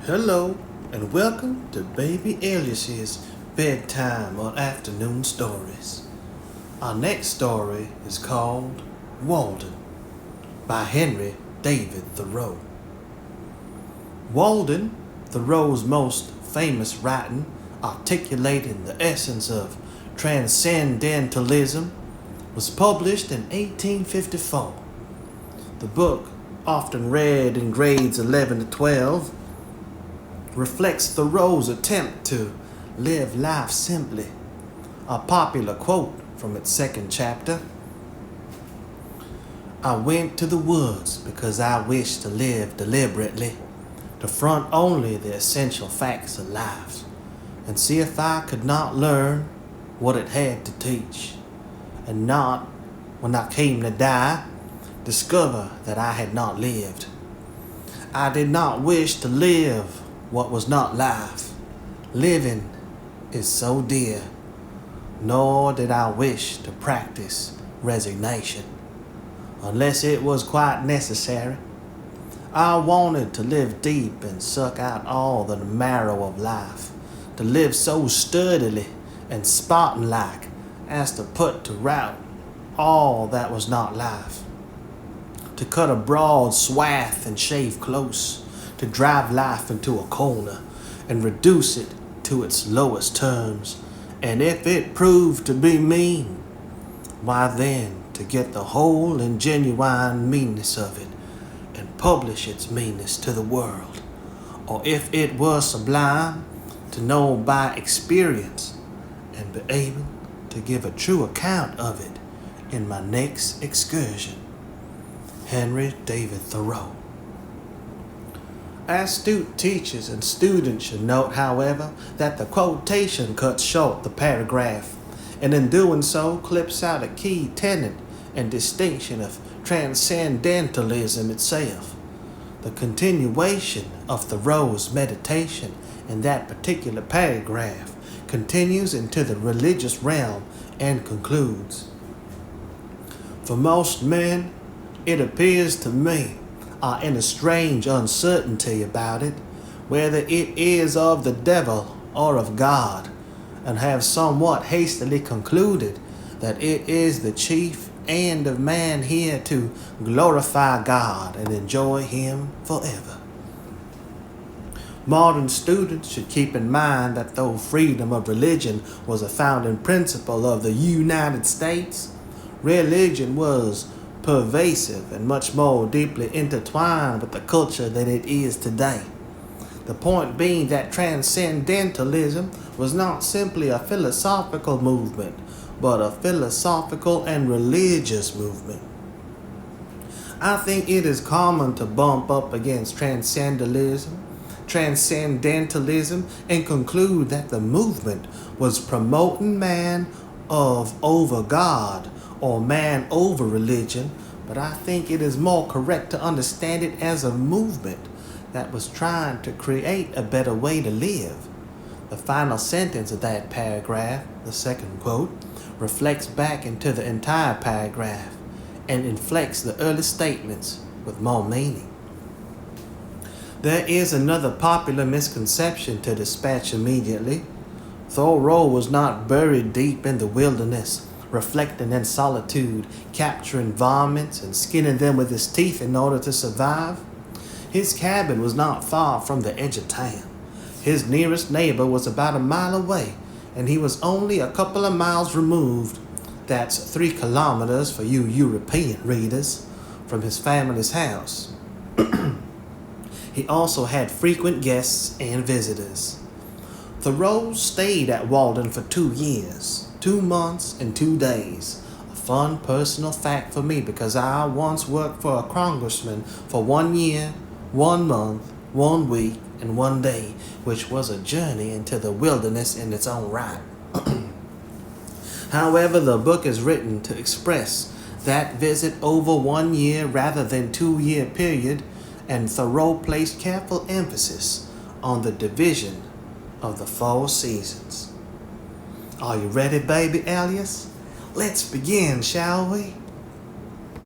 Hello, and welcome to Baby Alias's Bedtime or Afternoon Stories. Our next story is called Walden by Henry David Thoreau. Walden, Thoreau's most famous writing articulating the essence of transcendentalism, was published in 1854. The book, often read in grades 11 to 12, reflects Thoreau's attempt to live life simply. A popular quote from its second chapter: "I went to the woods because I wished to live deliberately, to front only the essential facts of life, and see if I could not learn what it had to teach, and not, when I came to die, discover that I had not lived. I did not wish to live what was not life. Living is so dear. Nor did I wish to practice resignation, unless it was quite necessary. I wanted to live deep and suck out all the marrow of life, to live so sturdily and Spartan-like as to put to rout all that was not life, to cut a broad swath and shave close, to drive life into a corner and reduce it to its lowest terms, and if it proved to be mean, why then to get the whole and genuine meanness of it and publish its meanness to the world, or if it were sublime, to know by experience and be able to give a true account of it in my next excursion." Henry David Thoreau. Astute teachers and students should note, however, that the quotation cuts short the paragraph, and in doing so clips out a key tenet and distinction of transcendentalism itself. The continuation of Thoreau's meditation in that particular paragraph continues into the religious realm and concludes: "For most men, it appears to me, are in a strange uncertainty about it, whether it is of the devil or of God, and have somewhat hastily concluded that it is the chief end of man here to glorify God and enjoy Him forever." Modern students should keep in mind that though freedom of religion was a founding principle of the United States, religion was pervasive and much more deeply intertwined with the culture than it is today. The point being that transcendentalism was not simply a philosophical movement, but a philosophical and religious movement. I think it is common to bump up against transcendentalism, and conclude that the movement was promoting man over God, or man over religion, but I think it is more correct to understand it as a movement that was trying to create a better way to live. The final sentence of that paragraph, the second quote, reflects back into the entire paragraph and inflects the early statements with more meaning. There is another popular misconception to dispatch immediately. Thoreau was not buried deep in the wilderness, reflecting in solitude, capturing varmints and skinning them with his teeth in order to survive. His cabin was not far from the edge of town. His nearest neighbor was about a mile away, and he was only a couple of miles removed, that's 3 kilometers for you European readers, from his family's house. He also had frequent guests and visitors. Thoreau stayed at Walden for 2 years. 2 months and 2 days. A fun personal fact for me, because I once worked for a congressman for 1 year, 1 month, 1 week, and 1 day, which was a journey into the wilderness in its own right. However, the book is written to express that visit over 1 year rather than 2-year period, and Thoreau placed careful emphasis on the division of the 4 seasons. Are you ready, baby alias? Let's begin, shall we?